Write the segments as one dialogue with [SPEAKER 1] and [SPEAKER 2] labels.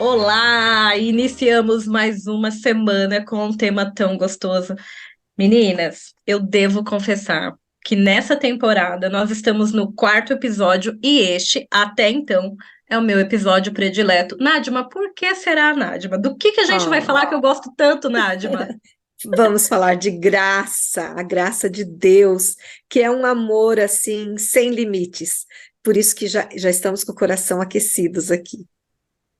[SPEAKER 1] Olá! Iniciamos mais uma semana com um tema tão gostoso. Meninas, eu devo confessar que nessa temporada nós estamos no quarto episódio e este, até então, é o meu episódio predileto. Nádima, por que será, Nádima? Do que a gente vai
[SPEAKER 2] Ah,
[SPEAKER 1] falar que eu gosto tanto, Nádima?
[SPEAKER 2] vamos falar de graça, a graça de Deus, que é um amor assim, sem limites. Por isso que já estamos com o coração aquecidos aqui.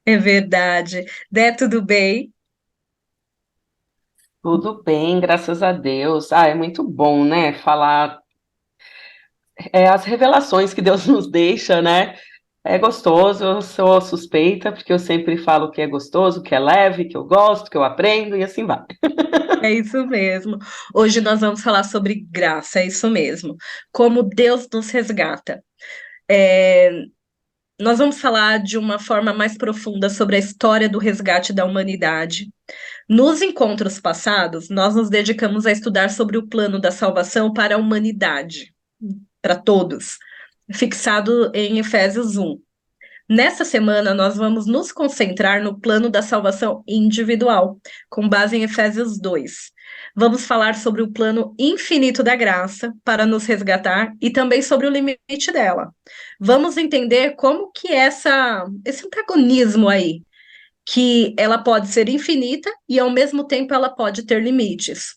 [SPEAKER 1] É verdade. Dé, tudo bem?
[SPEAKER 3] Tudo bem, graças a Deus. É muito bom, né? Falar as revelações que Deus nos deixa, né? É gostoso, eu sou suspeita, porque eu sempre falo que é gostoso, que é leve, que eu gosto, que eu aprendo e assim vai.
[SPEAKER 1] É isso mesmo. Hoje nós vamos falar sobre graça, é isso mesmo. Como Deus nos resgata. É, Nós vamos falar de uma forma mais profunda sobre a história do resgate da humanidade. Nos encontros passados, nós nos dedicamos a estudar sobre o plano da salvação para a humanidade, para todos, fixado em Efésios 1. Nessa semana, nós vamos nos concentrar no plano da salvação individual, com base em Efésios 2. Vamos falar sobre o plano infinito da graça para nos resgatar e também sobre o limite dela. Vamos entender como que esse antagonismo aí, que ela pode ser infinita e ao mesmo tempo ela pode ter limites.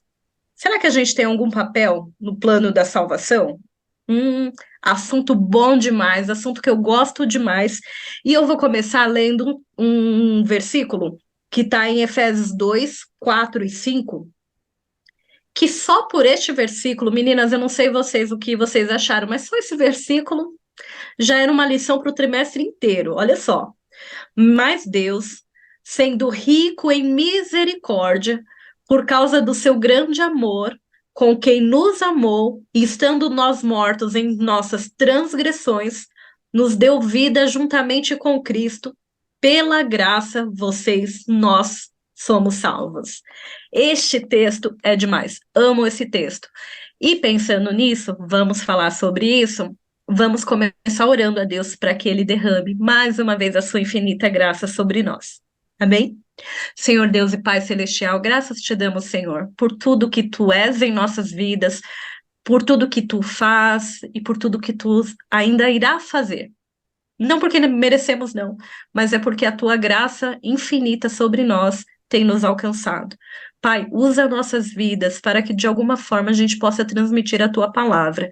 [SPEAKER 1] Será que a gente tem algum papel no plano da salvação? Hum, Assunto bom demais, assunto que eu gosto demais. E eu vou começar lendo um versículo que está em Efésios 2, 4 e 5, que só por este versículo, meninas, eu não sei vocês o que vocês acharam, mas só esse versículo já era uma lição para o trimestre inteiro. Olha só. Mas Deus, sendo rico em misericórdia, por causa do seu grande amor, com quem nos amou, e estando nós mortos em nossas transgressões, nos deu vida juntamente com Cristo. Pela graça, nós somos salvos. Este texto é demais. Amo esse texto. E pensando nisso, vamos falar sobre isso. Vamos começar orando a Deus para que Ele derrame mais uma vez a sua infinita graça sobre nós. Amém? Senhor Deus e Pai Celestial, graças te damos, Senhor, por tudo que Tu és em nossas vidas, por tudo que Tu faz e por tudo que Tu ainda irá fazer. Não porque merecemos, não, mas é porque a Tua graça infinita sobre nós tem nos alcançado. Pai, usa nossas vidas para que de alguma forma a gente possa transmitir a Tua palavra.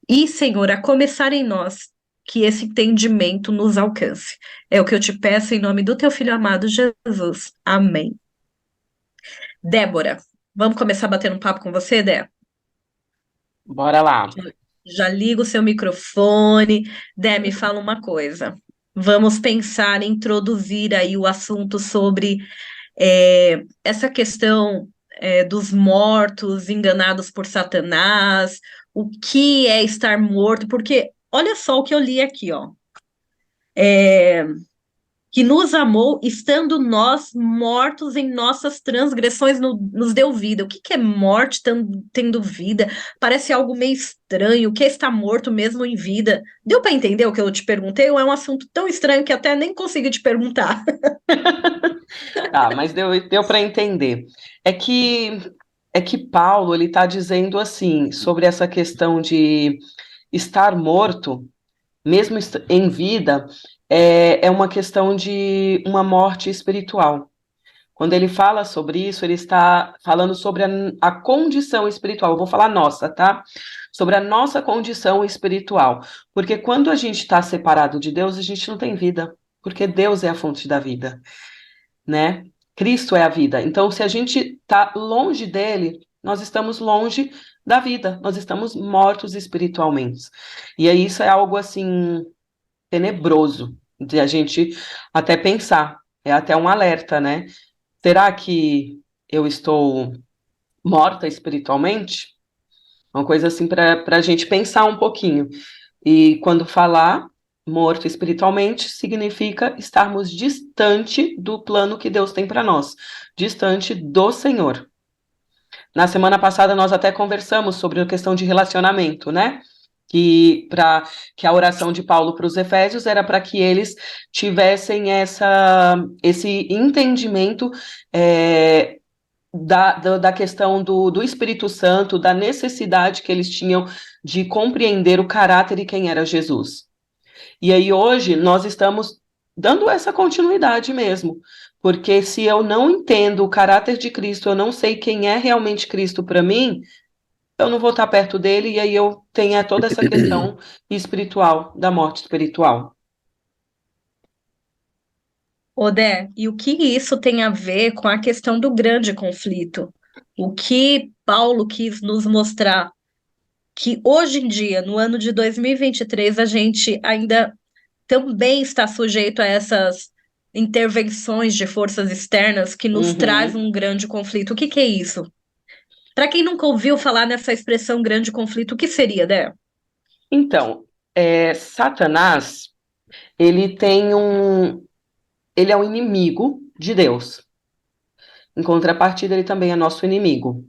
[SPEAKER 1] E, Senhor, a começar em nós, que esse entendimento nos alcance. É o que eu te peço em nome do teu filho amado Jesus. Amém. Débora, vamos começar batendo um papo com você, Dé?
[SPEAKER 3] Bora lá.
[SPEAKER 1] Já liga o seu microfone. Dé, me fala uma coisa. Vamos pensar em introduzir aí o assunto sobre essa questão dos mortos enganados por Satanás, o que é estar morto, porque olha só o que eu li aqui, ó. Que nos amou, estando nós mortos em nossas transgressões, nos deu vida. O que é morte tendo vida? Parece algo meio estranho. O que é estar morto mesmo em vida? Deu para entender o que eu te perguntei? Ou é um assunto tão estranho que até nem consegui te perguntar?
[SPEAKER 3] Tá, mas deu para entender. É que é que Paulo ele está dizendo assim sobre essa questão de estar morto, mesmo em vida, é uma questão de uma morte espiritual. Quando ele fala sobre isso, ele está falando sobre a condição espiritual. Eu vou falar nossa, tá? Sobre a nossa condição espiritual. Porque quando a gente está separado de Deus, a gente não tem vida. Porque Deus é a fonte da vida, né? Cristo é a vida. Então, se a gente está longe dele, nós estamos longe da vida. Nós estamos mortos espiritualmente. E aí isso é algo assim tenebroso de a gente até pensar. É até um alerta, né? Será que eu estou morta espiritualmente? Uma coisa assim para a gente pensar um pouquinho. E quando falar morto espiritualmente, significa estarmos distante do plano que Deus tem para nós, distante do Senhor. Na semana passada nós até conversamos sobre a questão de relacionamento, né? que a oração de Paulo para os Efésios era para que eles tivessem esse entendimento da questão do Espírito Santo, da necessidade que eles tinham de compreender o caráter e quem era Jesus. E aí hoje nós estamos dando essa continuidade mesmo, porque se eu não entendo o caráter de Cristo, eu não sei quem é realmente Cristo para mim, eu não vou estar perto dele, e aí eu tenho toda essa questão espiritual, da morte espiritual.
[SPEAKER 1] Odé, e o que isso tem a ver com a questão do grande conflito? O que Paulo quis nos mostrar que hoje em dia, no ano de 2023, a gente ainda também está sujeito a essas intervenções de forças externas que nos traz
[SPEAKER 3] Uhum.
[SPEAKER 1] um grande conflito. O que que é isso? Para quem nunca ouviu falar nessa expressão grande conflito, o que seria, Dé?
[SPEAKER 3] Então, Satanás, ele ele é um inimigo de Deus. Em contrapartida, ele também é nosso inimigo.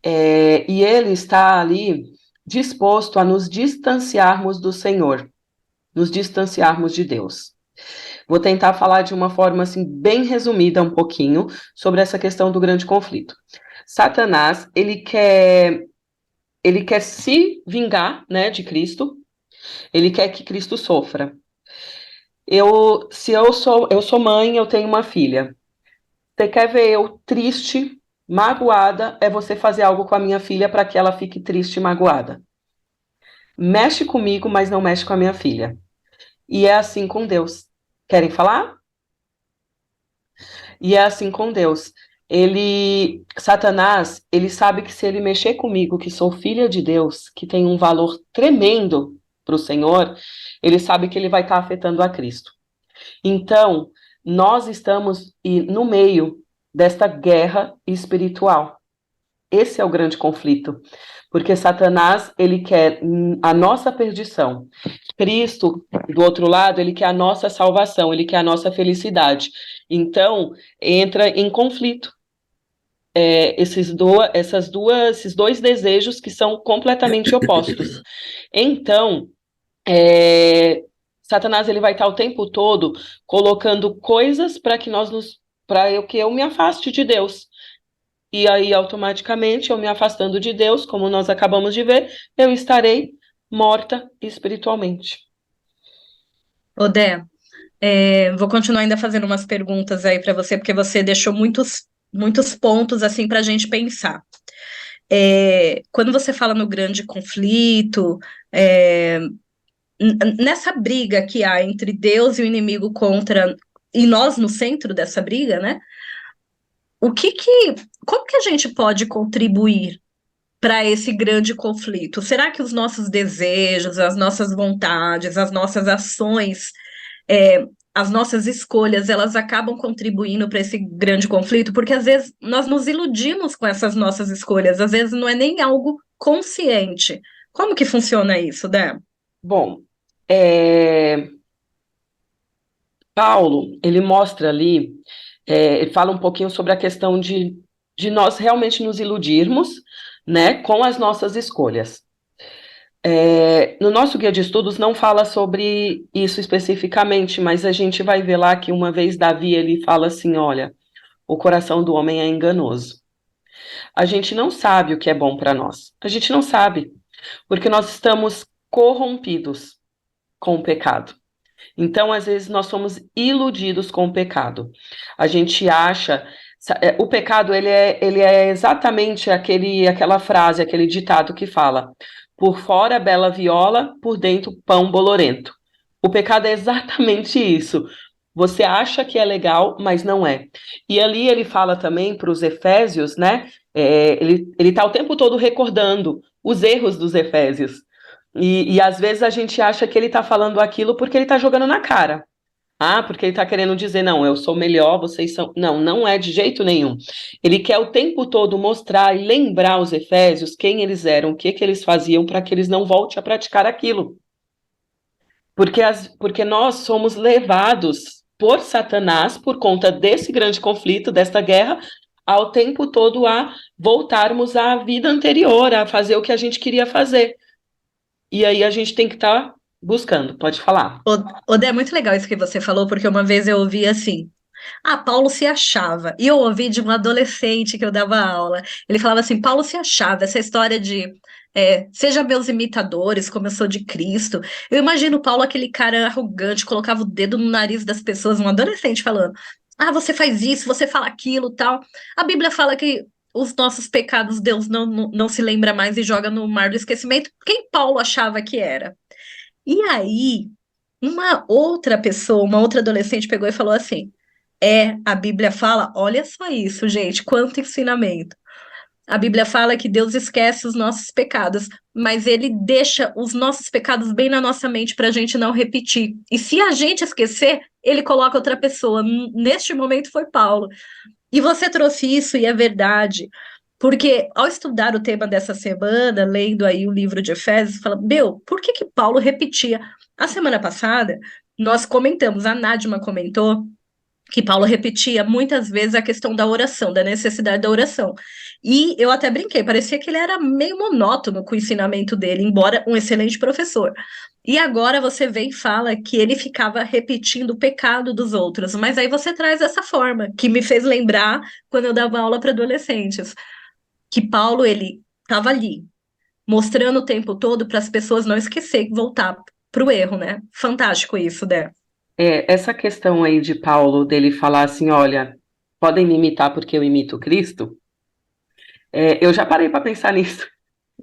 [SPEAKER 3] E ele está ali disposto a nos distanciarmos do Senhor, nos distanciarmos de Deus. Vou tentar falar de uma forma assim bem resumida um pouquinho sobre essa questão do grande conflito. Satanás, ele quer se vingar, né, de Cristo. Ele quer que Cristo sofra. Se eu sou mãe, eu tenho uma filha. Você quer ver eu triste, magoada, é você fazer algo com a minha filha para que ela fique triste e magoada. Mexe comigo, mas não mexe com a minha filha. E é assim com Deus. Querem falar? E é assim com Deus. Satanás, ele sabe que se ele mexer comigo, que sou filha de Deus, que tem um valor tremendo para o Senhor, ele sabe que ele vai estar afetando a Cristo. Então, nós estamos no meio desta guerra espiritual. Esse é o grande conflito, porque Satanás, ele quer a nossa perdição. Cristo, do outro lado, ele quer a nossa salvação, ele quer a nossa felicidade. Então, entra em conflito esses dois desejos que são completamente opostos. Então, Satanás ele vai estar o tempo todo colocando coisas para que eu me afaste de Deus. E aí, automaticamente, eu me afastando de Deus, como nós acabamos de ver, eu estarei morta espiritualmente.
[SPEAKER 1] Odé, vou continuar ainda fazendo umas perguntas aí para você, porque você deixou muitos pontos assim para a gente pensar. Quando você fala no grande conflito, nessa briga que há entre Deus e o inimigo e nós no centro dessa briga, né? Como que a gente pode contribuir para esse grande conflito? Será que os nossos desejos, as nossas vontades, as nossas ações, as nossas escolhas, elas acabam contribuindo para esse grande conflito? Porque às vezes nós nos iludimos com essas nossas escolhas, às vezes não é nem algo consciente. Como que funciona isso, Dé?
[SPEAKER 3] Bom, Paulo, ele mostra ali, ele fala um pouquinho sobre a questão de nós realmente nos iludirmos, né, com as nossas escolhas. No nosso guia de estudos não fala sobre isso especificamente, mas a gente vai ver lá que uma vez Davi ele fala assim, olha, o coração do homem é enganoso. A gente não sabe o que é bom para nós. A gente não sabe, porque nós estamos corrompidos com o pecado. Então, às vezes, nós somos iludidos com o pecado. A gente acha. O pecado, ele é exatamente aquela frase, aquele ditado que fala: por fora, bela viola, por dentro, pão bolorento. O pecado é exatamente isso. Você acha que é legal, mas não é. E ali ele fala também para os Efésios, né? Ele está o tempo todo recordando os erros dos Efésios. E às vezes a gente acha que ele está falando aquilo porque ele está jogando na cara. Ah, porque ele está querendo dizer, não, eu sou melhor, vocês são. Não, não é de jeito nenhum. Ele quer o tempo todo mostrar e lembrar os Efésios quem eles eram, o que eles faziam, para que eles não voltem a praticar aquilo. Porque nós somos levados por Satanás, por conta desse grande conflito, desta guerra, ao tempo todo a voltarmos à vida anterior, a fazer o que a gente queria fazer. e aí a gente tem que estar buscando. Pode falar.
[SPEAKER 1] Odé, é muito legal isso que você falou, porque uma vez eu ouvi assim. Ah, Paulo se achava. E eu ouvi de um adolescente que eu dava aula. Ele falava assim: Paulo se achava. Essa história de seja meus imitadores, como eu sou de Cristo. Eu imagino Paulo, aquele cara arrogante, colocava o dedo no nariz das pessoas, um adolescente falando: Ah, você faz isso, você fala aquilo, tal. A Bíblia fala que os nossos pecados Deus não se lembra mais e joga no mar do esquecimento. Quem Paulo achava que era? E aí, uma outra pessoa, uma outra adolescente pegou e falou assim. A Bíblia fala, olha só isso, gente, quanto ensinamento. A Bíblia fala que Deus esquece os nossos pecados, mas ele deixa os nossos pecados bem na nossa mente para a gente não repetir. E se a gente esquecer, ele coloca outra pessoa. Neste momento foi Paulo. E você trouxe isso e é verdade. Porque ao estudar o tema dessa semana, lendo aí o livro de Efésios, fala, meu, por que que Paulo repetia? A semana passada, nós comentamos, a Nádima comentou, que Paulo repetia muitas vezes a questão da oração, da necessidade da oração. E eu até brinquei, parecia que ele era meio monótono com o ensinamento dele, embora um excelente professor. E agora você vem e fala que ele ficava repetindo o pecado dos outros, mas aí você traz essa forma, que me fez lembrar quando eu dava aula para adolescentes, que Paulo, ele estava ali, mostrando o tempo todo para as pessoas não esquecerem, voltar para o erro, né? Fantástico isso, Dé.
[SPEAKER 3] Essa questão aí de Paulo, dele falar assim, olha, podem me imitar porque eu imito Cristo, eu já parei para pensar nisso.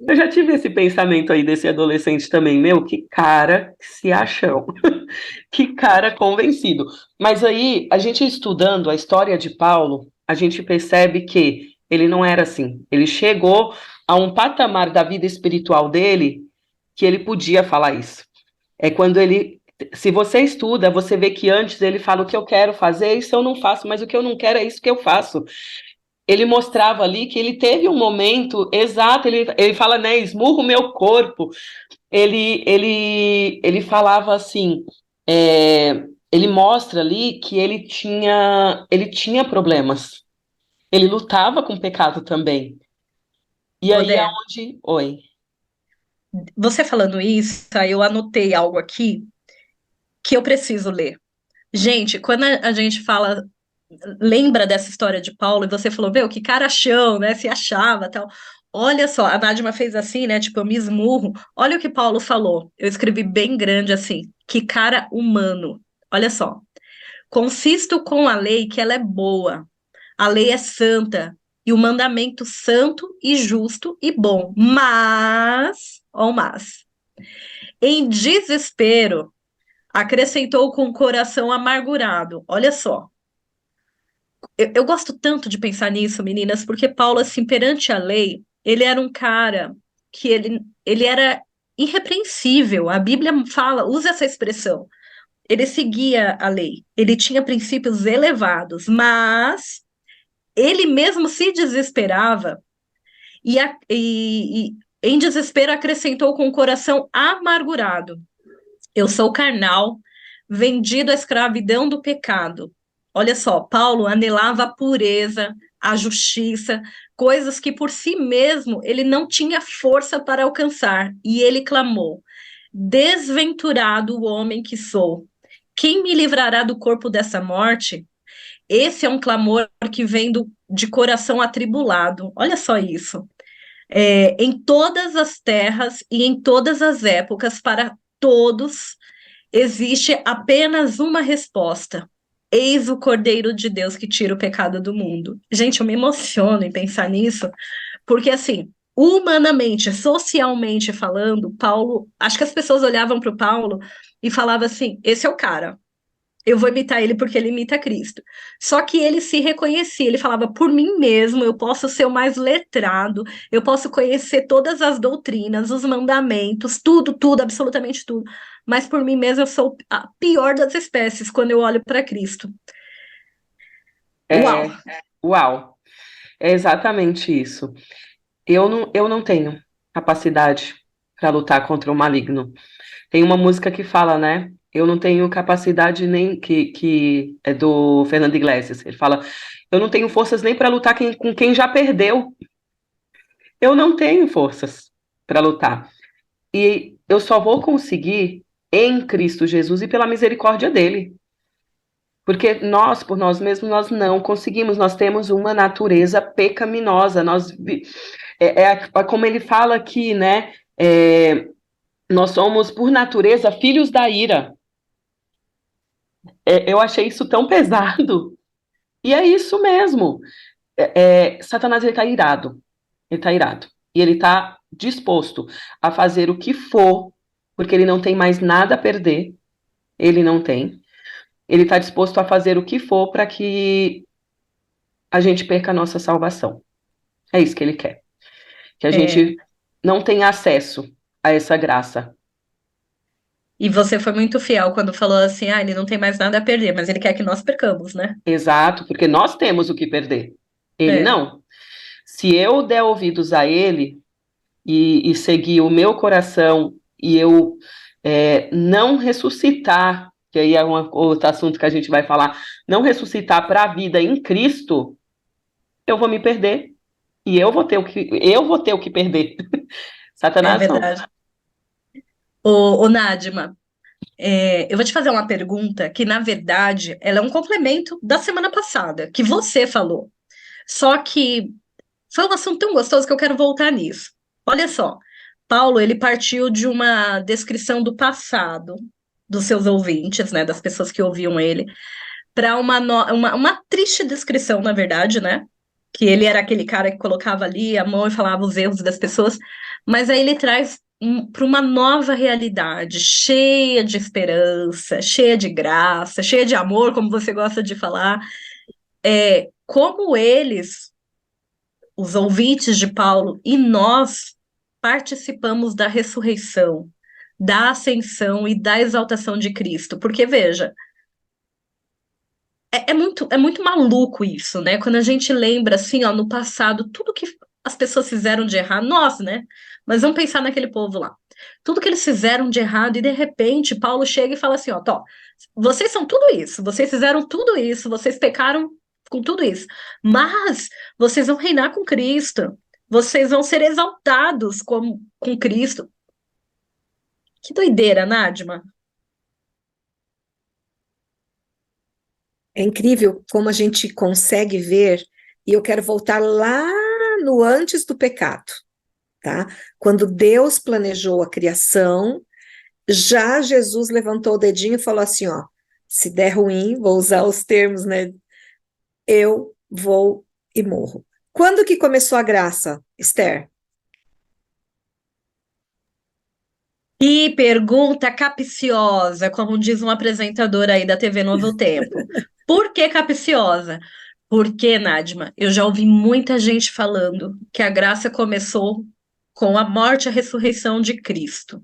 [SPEAKER 3] Eu já tive esse pensamento aí desse adolescente também, meu, que cara se acham, que cara convencido. Mas aí, a gente estudando a história de Paulo, a gente percebe que ele não era assim. Ele chegou a um patamar da vida espiritual dele que ele podia falar isso. É quando ele, se você estuda, você vê que antes ele fala o que eu quero fazer, isso eu não faço, mas o que eu não quero é isso que eu faço. Ele mostrava ali que ele teve um momento exato, ele fala, né, esmurra o meu corpo. Ele falava assim, ele mostra ali que ele tinha problemas. Ele lutava com o pecado também. E aí é
[SPEAKER 1] Odé,
[SPEAKER 3] onde. Oi.
[SPEAKER 1] você falando isso, aí eu anotei algo aqui que eu preciso ler. Gente, quando a gente fala, lembra dessa história de Paulo, e você falou, meu, que cara chão, né? Se achava, tal. Olha só, a Nádia fez assim, né? Tipo, eu me esmurro. Olha o que Paulo falou. Eu escrevi bem grande assim. Que cara humano. Olha só. Consisto com a lei que ela é boa. A lei é santa. E o mandamento santo e justo e bom. Mas, em desespero, acrescentou com o coração amargurado. Olha só. Eu gosto tanto de pensar nisso, meninas, porque Paulo, assim, perante a lei, ele era um cara que ele era irrepreensível. A Bíblia fala, usa essa expressão. Ele seguia a lei, ele tinha princípios elevados, mas ele mesmo se desesperava e em desespero acrescentou com o coração amargurado. Eu sou carnal, vendido à escravidão do pecado. Olha só, Paulo anelava a pureza, a justiça, coisas que por si mesmo ele não tinha força para alcançar. E ele clamou: Desventurado o homem que sou. Quem me livrará do corpo dessa morte? Esse é um clamor que vem de coração atribulado. Olha só isso. Em todas as terras e em todas as épocas, para todos existe apenas uma resposta. Eis o Cordeiro de Deus que tira o pecado do mundo. Gente, eu me emociono em pensar nisso, porque assim, humanamente, socialmente falando, Paulo, acho que as pessoas olhavam para o Paulo e falavam assim: esse é o cara. Eu vou imitar ele porque ele imita Cristo. Só que ele se reconhecia, ele falava, por mim mesmo, eu posso ser o mais letrado, eu posso conhecer todas as doutrinas, os mandamentos, tudo, tudo, absolutamente tudo. Mas por mim mesmo eu sou a pior das espécies quando eu olho para Cristo. Uau!
[SPEAKER 3] É, uau, é exatamente isso. Eu não tenho capacidade para lutar contra o maligno. Tem uma música que fala, né? Eu não tenho capacidade nem que é do Fernando Iglesias. Ele fala, eu não tenho forças nem para lutar com quem já perdeu. Eu não tenho forças para lutar. E eu só vou conseguir em Cristo Jesus e pela misericórdia dele. Porque nós, por nós mesmos, nós não conseguimos, nós temos uma natureza pecaminosa, como ele fala aqui, né? Nós somos, por natureza, filhos da ira. Eu achei isso tão pesado. E é isso mesmo. Satanás, ele está irado. Ele está irado. E ele está disposto a fazer o que for, porque ele não tem mais nada a perder. Ele não tem. Ele está disposto a fazer o que for para que a gente perca a nossa salvação. É isso que ele quer. Que a
[SPEAKER 1] É,
[SPEAKER 3] gente não tenha acesso a essa graça.
[SPEAKER 1] e você foi muito fiel quando falou assim, ah, ele não tem mais nada a perder, mas ele quer que nós percamos, né?
[SPEAKER 3] Exato, porque nós temos o que perder. Ele
[SPEAKER 1] É,
[SPEAKER 3] não. Se eu der ouvidos a ele e seguir o meu coração e eu não ressuscitar, que aí é outro assunto que a gente vai falar, não ressuscitar para a vida em Cristo, eu vou me perder. E eu vou ter o que perder.
[SPEAKER 1] é
[SPEAKER 3] Satanás não.
[SPEAKER 1] verdade. Ô Nádima, eu vou te fazer uma pergunta que, na verdade, ela é um complemento da semana passada, que você falou. Só que foi um assunto tão gostoso que eu quero voltar nisso. Olha só, Paulo, ele partiu de uma descrição do passado dos seus ouvintes, né, das pessoas que ouviam ele, para uma triste descrição, na verdade, né? Que ele era aquele cara que colocava ali a mão e falava os erros das pessoas, mas aí ele traz para uma nova realidade, cheia de esperança, cheia de graça, cheia de amor, como você gosta de falar. Como eles, os ouvintes de Paulo, e nós participamos da ressurreição, da ascensão e da exaltação de Cristo. Porque, veja, é muito maluco isso, né? Quando a gente lembra, assim, ó, no passado, tudo que as pessoas fizeram de errado, nós, né? Mas vamos pensar naquele povo lá. Tudo que eles fizeram de errado, e de repente Paulo chega e fala assim: ó, vocês são tudo isso, vocês fizeram tudo isso, vocês pecaram com tudo isso, mas vocês vão reinar com Cristo, vocês vão ser exaltados com Cristo. Que doideira, Nádima.
[SPEAKER 2] É incrível como a gente consegue ver, e eu quero voltar lá no antes do pecado, tá? Quando Deus planejou a criação, já Jesus levantou o dedinho e falou assim, ó, se der ruim, vou usar os termos, né? Eu vou e morro. Quando que começou a graça, Esther?
[SPEAKER 1] E pergunta capciosa, como diz um apresentador aí da TV Novo Tempo. Por que capciosa? Porque, Nádima, eu já ouvi muita gente falando que a graça começou com a morte e a ressurreição de Cristo.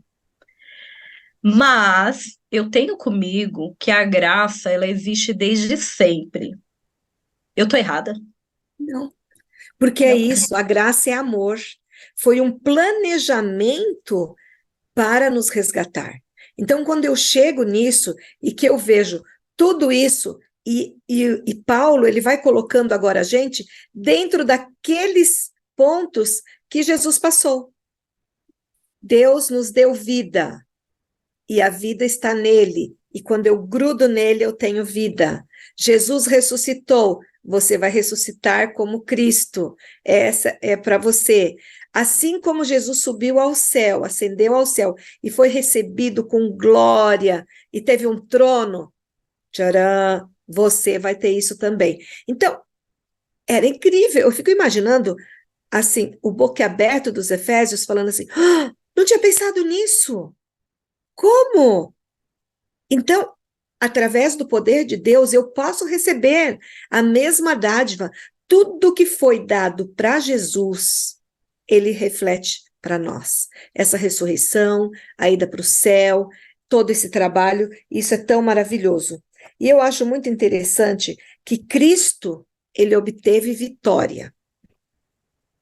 [SPEAKER 1] Mas eu tenho comigo que a graça, ela existe desde sempre. Eu tô errada?
[SPEAKER 2] Não. Porque é
[SPEAKER 1] Não.
[SPEAKER 2] isso, a graça é amor. Foi um planejamento para nos resgatar. Então, quando eu chego nisso e que eu vejo tudo isso, e Paulo, ele vai colocando agora a gente dentro daqueles pontos que Jesus passou. Deus nos deu vida, e a vida está nele, e quando eu grudo nele, eu tenho vida. Jesus ressuscitou, você vai ressuscitar como Cristo, essa é para você. Assim como Jesus subiu ao céu, ascendeu ao céu, e foi recebido com glória, e teve um trono, tcharam, você vai ter isso também. Então, era incrível, eu fico imaginando, assim, o boquiaberto dos Efésios, falando assim, ah, não tinha pensado nisso, como? Então, através do poder de Deus, eu posso receber a mesma dádiva. Tudo que foi dado para Jesus, ele reflete para nós. Essa ressurreição, a ida para o céu, todo esse trabalho, isso é tão maravilhoso. E eu acho muito interessante que Cristo, ele obteve vitória.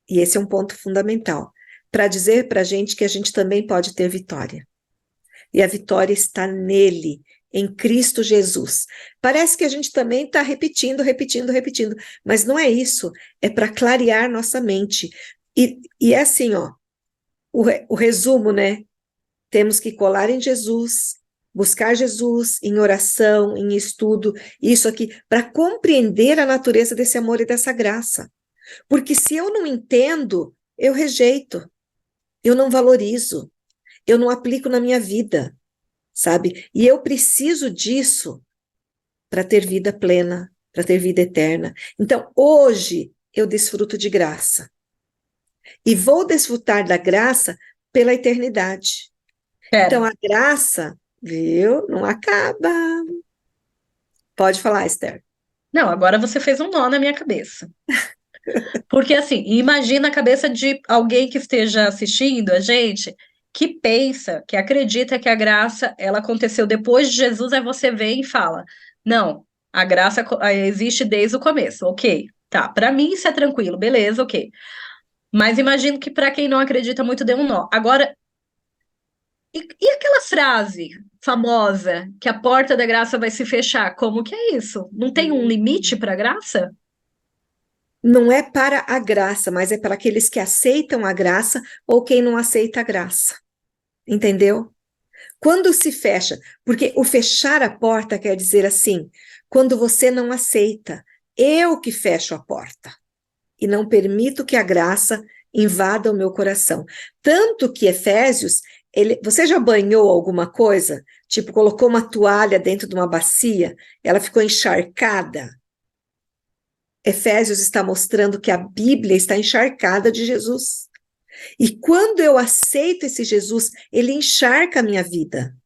[SPEAKER 2] E esse é um ponto fundamental, para dizer para a gente que a gente também pode ter vitória. E a vitória está nele, em Cristo Jesus. Parece que a gente também está repetindo, mas não é isso, é para clarear nossa mente. E é assim, ó, o resumo, né? temos que colar em Jesus, buscar Jesus em oração, em estudo, isso aqui, para compreender a natureza desse amor e dessa graça. Porque se eu não entendo, eu rejeito, eu não valorizo, eu não aplico na minha vida, sabe? E eu preciso disso para ter vida plena, para ter vida eterna. Então, hoje, eu desfruto de graça. E vou desfrutar da graça pela eternidade. Então,
[SPEAKER 1] Pera.
[SPEAKER 2] a graça, viu, não acaba. Pode falar, Esther.
[SPEAKER 1] Não, agora você fez um nó na minha cabeça. Porque assim, imagina a cabeça de alguém que esteja assistindo a gente, que pensa, que acredita que a graça ela aconteceu depois de Jesus, aí você vem e fala: "Não, a graça existe desde o começo". OK. Tá, para mim isso é tranquilo, beleza, OK. Mas imagino que para quem não acredita muito deu um nó. Agora, e aquela frase famosa que a porta da graça vai se fechar? Como que é isso? Não tem um limite para a graça?
[SPEAKER 2] Não é para a graça, mas é para aqueles que aceitam a graça ou quem não aceita a graça. Entendeu? Quando se fecha, porque o fechar a porta quer dizer assim, quando você não aceita, eu que fecho a porta e não permito que a graça invada o meu coração. Tanto que Efésios, você já banhou alguma coisa? Tipo, colocou uma toalha dentro de uma bacia, ela ficou encharcada. Efésios está mostrando que a Bíblia está encharcada de Jesus. E quando eu aceito esse Jesus, ele encharca a minha vida.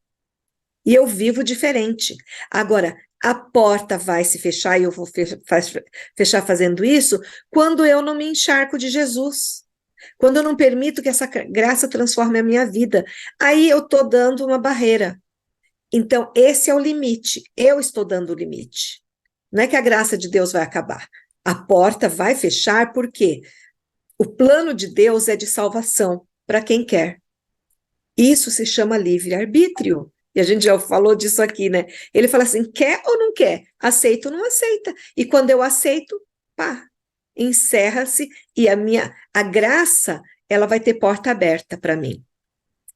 [SPEAKER 2] E eu vivo diferente. Agora, a porta vai se fechar e eu vou fechar fazendo isso quando eu não me encharco de Jesus. Quando eu não permito que essa graça transforme a minha vida. Aí eu estou dando uma barreira. Então, esse é o limite. Eu estou dando o limite. Não é que a graça de Deus vai acabar. A porta vai fechar porque o plano de Deus é de salvação para quem quer. Isso se chama livre-arbítrio. E a gente já falou disso aqui, né? Ele fala assim, quer ou não quer? Aceita ou não aceita? E quando eu aceito, pá, encerra-se e a graça, ela vai ter porta aberta para mim.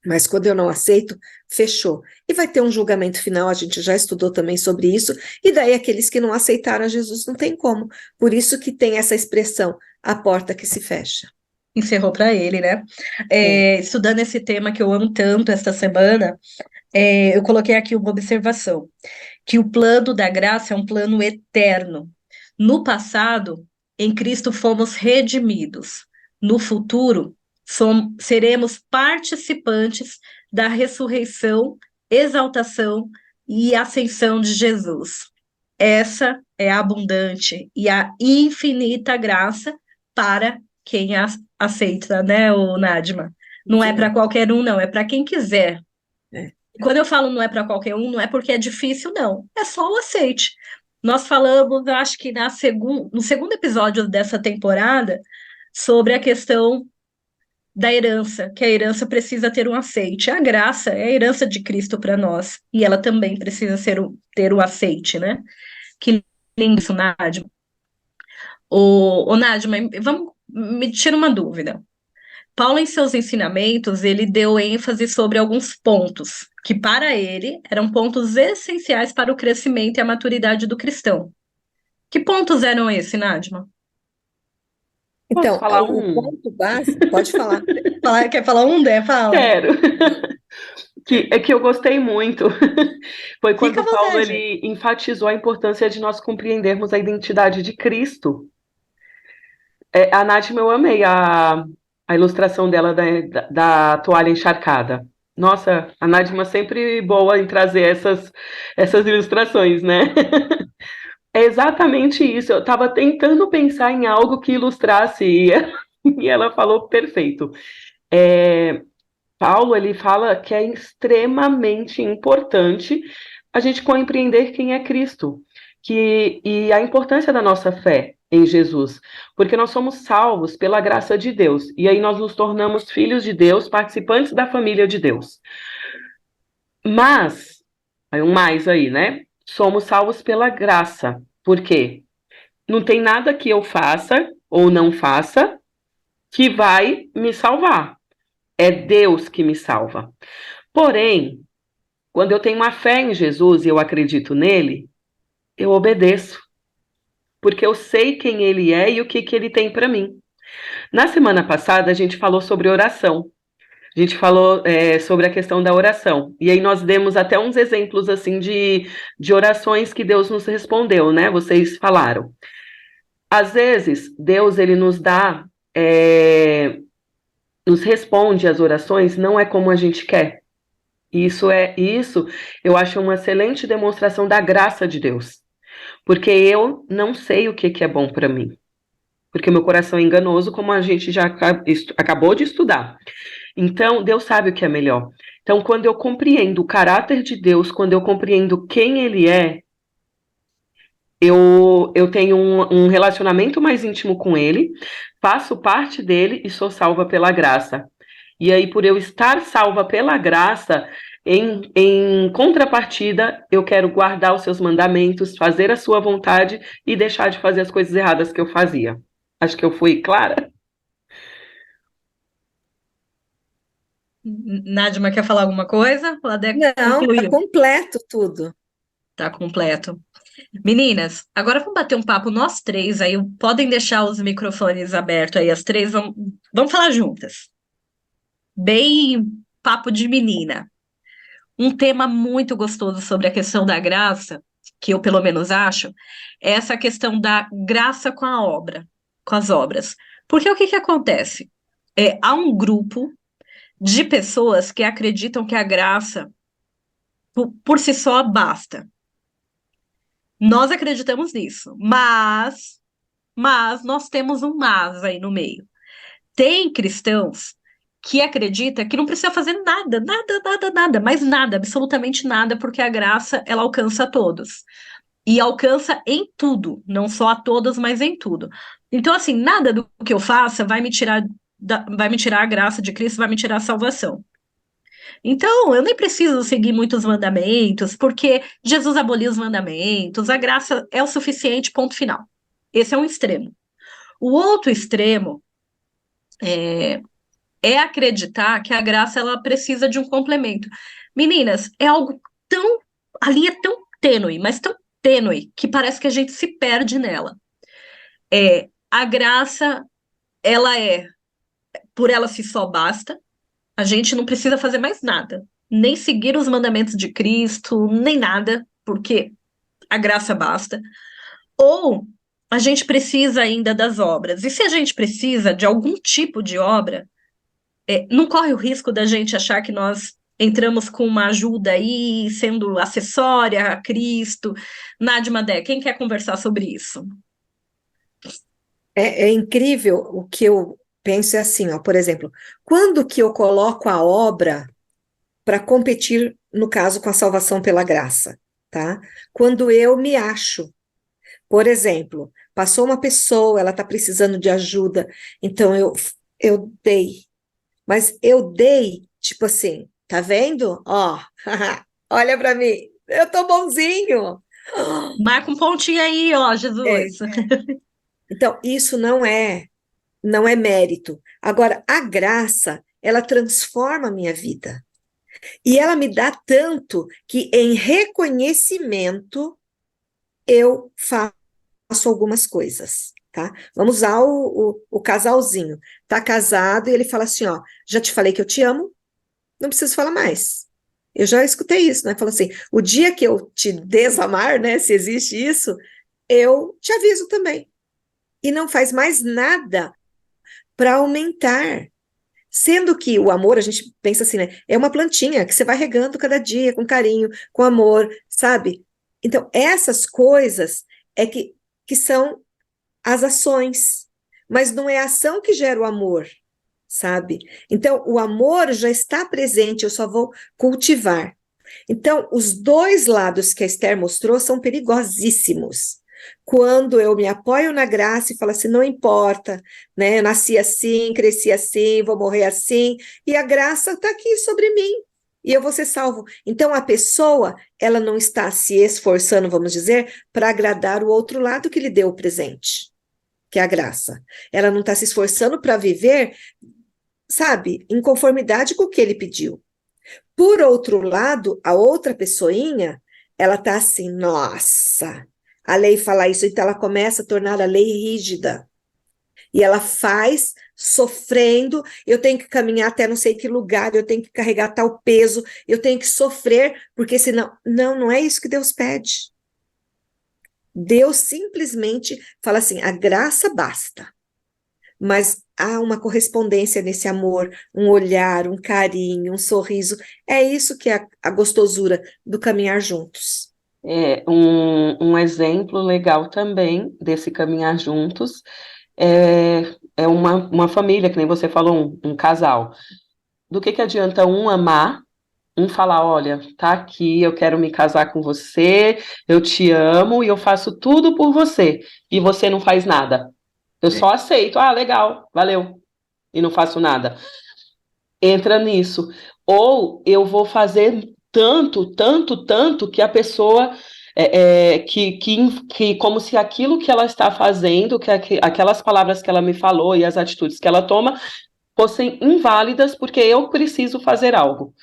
[SPEAKER 2] Mas quando eu não aceito, fechou. E vai ter um julgamento final, a gente já estudou também sobre isso, e daí aqueles que não aceitaram a Jesus não tem como. Por isso que tem essa expressão, a porta que se fecha.
[SPEAKER 1] Encerrou para ele, né?
[SPEAKER 2] É.
[SPEAKER 1] Estudando esse tema que eu amo tanto esta semana, eu coloquei aqui uma observação, que o plano da graça é um plano eterno. No passado, em Cristo fomos redimidos. No futuro, seremos participantes da ressurreição, exaltação e ascensão de Jesus. Essa é a abundante e a infinita graça para quem aceita, né, o Nadima? Não
[SPEAKER 2] Isso
[SPEAKER 1] é para
[SPEAKER 2] mesmo.
[SPEAKER 1] qualquer um, não, é para quem quiser.
[SPEAKER 2] É.
[SPEAKER 1] Quando eu falo não é para qualquer um, não é porque é difícil, não. É só o aceite. Nós falamos, acho que no segundo episódio dessa temporada, sobre a questão da herança, que a herança precisa ter um aceite. A graça é a herança de Cristo para nós, e ela também precisa ter um aceite, né? Que lindo isso, Nádia. Ô, Nádia, vamos, me tira uma dúvida. Paulo, em seus ensinamentos, ele deu ênfase sobre alguns pontos que, para ele, eram pontos essenciais para o crescimento e a maturidade do cristão. Que pontos eram esses, Nadma?
[SPEAKER 3] Posso
[SPEAKER 2] Então,
[SPEAKER 3] falar
[SPEAKER 2] o
[SPEAKER 3] um?
[SPEAKER 2] ponto básico, pode falar.
[SPEAKER 1] Quer falar um, Dé? Fala.
[SPEAKER 3] Quero. Que eu gostei muito. Foi
[SPEAKER 1] Fica à
[SPEAKER 3] quando Paulo
[SPEAKER 1] vontade.
[SPEAKER 3] ele enfatizou a importância de nós compreendermos a identidade de Cristo. A Nátima, eu amei a ilustração dela da toalha encharcada. Nossa, a Nátima sempre boa em trazer essas ilustrações, né? É exatamente isso. Eu estava tentando pensar em algo que ilustrasse e ela falou perfeito. Paulo ele fala que é extremamente importante a gente compreender quem é Cristo, e a importância da nossa fé em Jesus, porque nós somos salvos pela graça de Deus, e aí nós nos tornamos filhos de Deus, participantes da família de Deus. Mas, aí um mais aí, né? Somos salvos pela graça. Por quê? Não tem nada que eu faça ou não faça que vai me salvar. É Deus que me salva. Porém, quando eu tenho uma fé em Jesus e eu acredito nele, eu obedeço, porque eu sei quem ele é e o que ele tem para mim. Na semana passada, a gente falou sobre oração. A gente falou sobre a questão da oração. E aí nós demos até uns exemplos assim de orações que Deus nos respondeu, né? Vocês falaram. Às vezes, Deus ele nos dá, nos responde as orações, não é como a gente quer. Isso, eu acho uma excelente demonstração da graça de Deus. Porque eu não sei o que é bom para mim. Porque o meu coração é enganoso, como a gente já acabou de estudar. Então, Deus sabe o que é melhor. Então, quando eu compreendo o caráter de Deus, quando eu compreendo quem Ele é, eu tenho um relacionamento mais íntimo com Ele, faço parte dele e sou salva pela graça. E aí, por eu estar salva pela graça, em contrapartida, eu quero guardar os seus mandamentos, fazer a sua vontade e deixar de fazer as coisas erradas que eu fazia. Acho que eu fui clara.
[SPEAKER 1] Nadima quer falar alguma coisa? O Ladé
[SPEAKER 2] Não, está
[SPEAKER 1] concluiu.
[SPEAKER 2] completo tudo.
[SPEAKER 1] Tá completo. Meninas, agora vamos bater um papo nós três aí. Podem deixar os microfones abertos aí, as três vamos falar juntas. Bem papo de menina. Um tema muito gostoso sobre a questão da graça, que eu pelo menos acho, é essa questão da graça com a obra, com as obras. Porque o que acontece? Há um grupo de pessoas que acreditam que a graça, por si só, basta. Nós acreditamos nisso, mas nós temos um mas aí no meio. Tem cristãos que acredita que não precisa fazer nada, mais nada, absolutamente nada, porque a graça, ela alcança a todos. E alcança em tudo, não só a todos, mas em tudo. Então, assim, nada do que eu faça vai me tirar, vai me tirar a graça de Cristo, vai me tirar a salvação. Então, eu nem preciso seguir muitos mandamentos, porque Jesus aboliu os mandamentos, a graça é o suficiente, ponto final. Esse é um extremo. O outro extremo é acreditar que a graça ela precisa de um complemento. Meninas, é algo tão, a linha é tão tênue, mas tão tênue, que parece que a gente se perde nela. A graça, ela por ela si só basta, a gente não precisa fazer mais nada, nem seguir os mandamentos de Cristo, nem nada, porque a graça basta. Ou a gente precisa ainda das obras. E se a gente precisa de algum tipo de obra, não corre o risco da gente achar que nós entramos com uma ajuda aí, sendo acessória a Cristo. Nádia Dé, quem quer conversar sobre isso?
[SPEAKER 2] É incrível o que eu penso é assim, ó, por exemplo, quando que eu coloco a obra para competir, no caso, com a salvação pela graça, tá? Quando eu me acho. Por exemplo, passou uma pessoa, ela está precisando de ajuda, então eu dei. Mas eu dei, tipo assim, tá vendo? Ó, olha para mim, eu tô bonzinho.
[SPEAKER 1] Marca um pontinho aí, ó,
[SPEAKER 2] É.
[SPEAKER 1] Jesus.
[SPEAKER 2] Então, isso não é mérito. Agora, a graça, ela transforma a minha vida. E ela me dá tanto que em reconhecimento eu faço algumas coisas, tá? Vamos usar o casalzinho. Tá casado e ele fala assim, ó, já te falei que eu te amo, não preciso falar mais. Eu já escutei isso, né? Fala assim, o dia que eu te desamar, né, se existe isso, eu te aviso também. E não faz mais nada para aumentar. Sendo que o amor, a gente pensa assim, né? É uma plantinha que você vai regando cada dia com carinho, com amor, sabe? Então, essas coisas é que são as ações, mas não é a ação que gera o amor, sabe? Então, o amor já está presente, eu só vou cultivar. Então, os dois lados que a Esther mostrou são perigosíssimos. Quando eu me apoio na graça e falo assim, não importa, né? Eu nasci assim, cresci assim, vou morrer assim, e a graça está aqui sobre mim, e eu vou ser salvo. Então, a pessoa, ela não está se esforçando, vamos dizer, para agradar o outro lado que lhe deu o presente, que é a graça. Ela não está se esforçando para viver, sabe, em conformidade com o que ele pediu. Por outro lado, a outra pessoinha, ela tá assim, nossa, a lei fala isso, então ela começa a tornar a lei rígida. E ela faz sofrendo, eu tenho que caminhar até não sei que lugar, eu tenho que carregar tal peso, eu tenho que sofrer, porque senão... Não é isso que Deus pede. Deus simplesmente fala assim, a graça basta. Mas há uma correspondência nesse amor, um olhar, um carinho, um sorriso. É isso que é a gostosura do caminhar juntos.
[SPEAKER 3] Um exemplo legal também desse caminhar juntos é uma família, que nem você falou, um casal. Do que adianta um amar, um falar, olha, tá aqui, eu quero me casar com você, eu te amo e eu faço tudo por você, e você não faz nada. Eu só aceito, legal, valeu, e não faço nada. Entra nisso. Ou eu vou fazer tanto, tanto, tanto que a pessoa que como se aquilo que ela está fazendo, aquelas palavras que ela me falou e as atitudes que ela toma fossem inválidas porque eu preciso fazer algo.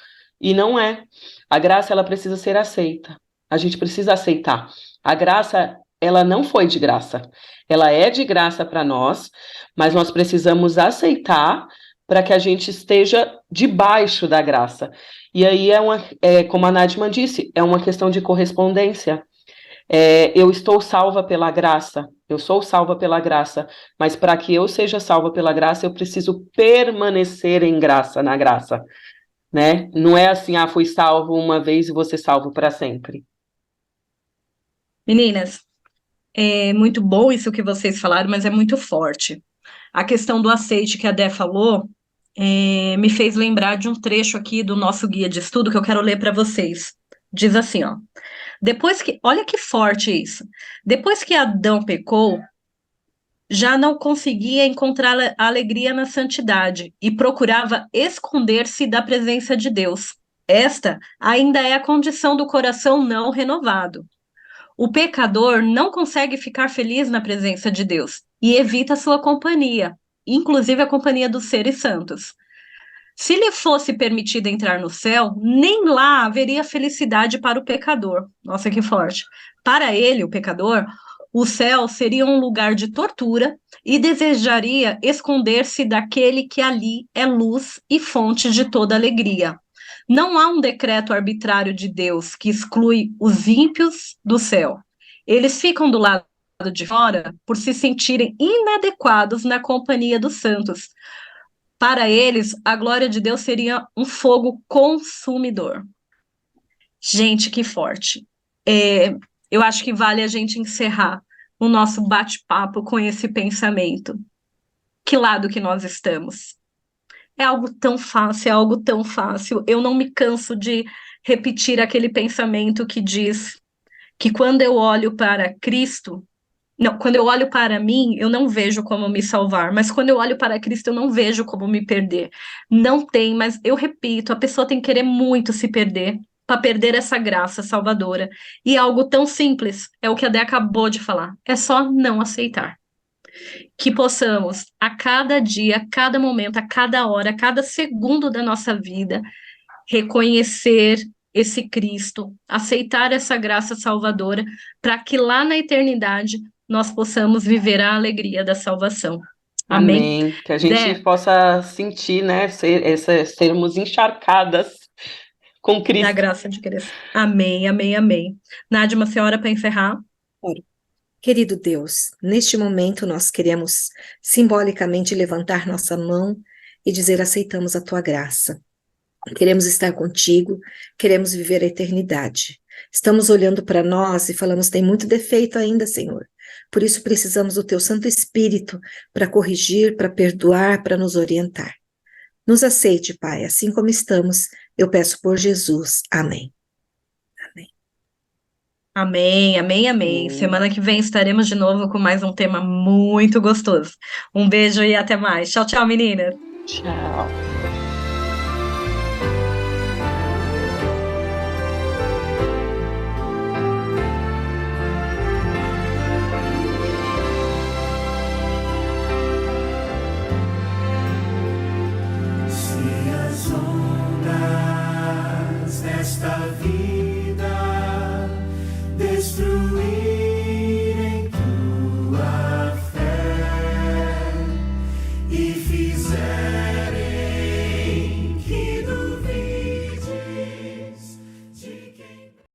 [SPEAKER 3] E não é. A graça, ela precisa ser aceita. A gente precisa aceitar. A graça, ela não foi de graça. Ela é de graça para nós, mas nós precisamos aceitar para que a gente esteja debaixo da graça. E aí como a Nadman disse, é uma questão de correspondência. Eu estou salva pela graça, eu sou salva pela graça, mas para que eu seja salva pela graça, eu preciso permanecer em graça, na graça, né? Não é assim, fui salvo uma vez e vou ser salvo para sempre.
[SPEAKER 1] Meninas, é muito bom isso que vocês falaram, mas é muito forte. A questão do aceite que a Dé falou, me fez lembrar de um trecho aqui do nosso guia de estudo que eu quero ler para vocês. Diz assim, ó. Olha que forte isso. Depois que Adão pecou, já não conseguia encontrar a alegria na santidade e procurava esconder-se da presença de Deus. Esta ainda é a condição do coração não renovado. O pecador não consegue ficar feliz na presença de Deus e evita sua companhia, inclusive a companhia dos seres santos. Se lhe fosse permitido entrar no céu, nem lá haveria felicidade para o pecador. Nossa, que forte. Para ele, o pecador, o céu seria um lugar de tortura e desejaria esconder-se daquele que ali é luz e fonte de toda alegria. Não há um decreto arbitrário de Deus que exclui os ímpios do céu. Eles ficam do lado de fora por se sentirem inadequados na companhia dos santos. Para eles, a glória de Deus seria um fogo consumidor. Gente, que forte. Eu acho que vale a gente encerrar o nosso bate-papo com esse pensamento. Que lado que nós estamos? É algo tão fácil, é algo tão fácil. Eu não me canso de repetir aquele pensamento que diz que quando eu olho para Cristo, não, quando eu olho para mim, eu não vejo como me salvar, mas quando eu olho para Cristo, eu não vejo como me perder. Não tem, mas eu repito, a pessoa tem que querer muito se perder para perder essa graça salvadora. E algo tão simples, é o que a Dé acabou de falar, é só não aceitar. Que possamos, a cada dia, a cada momento, a cada hora, a cada segundo da nossa vida, reconhecer esse Cristo, aceitar essa graça salvadora, para que lá na eternidade nós possamos viver a alegria da salvação. Amém?
[SPEAKER 3] Amém. Que a gente possa sentir, né, sermos encharcadas com Cristo.
[SPEAKER 1] Na graça de Cristo. Amém, amém, amém. Nádia, uma senhora para encerrar?
[SPEAKER 2] Querido Deus, neste momento nós queremos simbolicamente levantar nossa mão e dizer: aceitamos a tua graça. Queremos estar contigo, queremos viver a eternidade. Estamos olhando para nós e falamos: tem muito defeito ainda, Senhor. Por isso precisamos do teu Santo Espírito para corrigir, para perdoar, para nos orientar. Nos aceite, Pai, assim como estamos. Eu peço por Jesus. Amém. Amém.
[SPEAKER 1] Amém, amém, amém. Semana que vem estaremos de novo com mais um tema muito gostoso. Um beijo e até mais. Tchau, tchau, meninas.
[SPEAKER 3] Tchau.
[SPEAKER 4] Se as ondas vida, destruir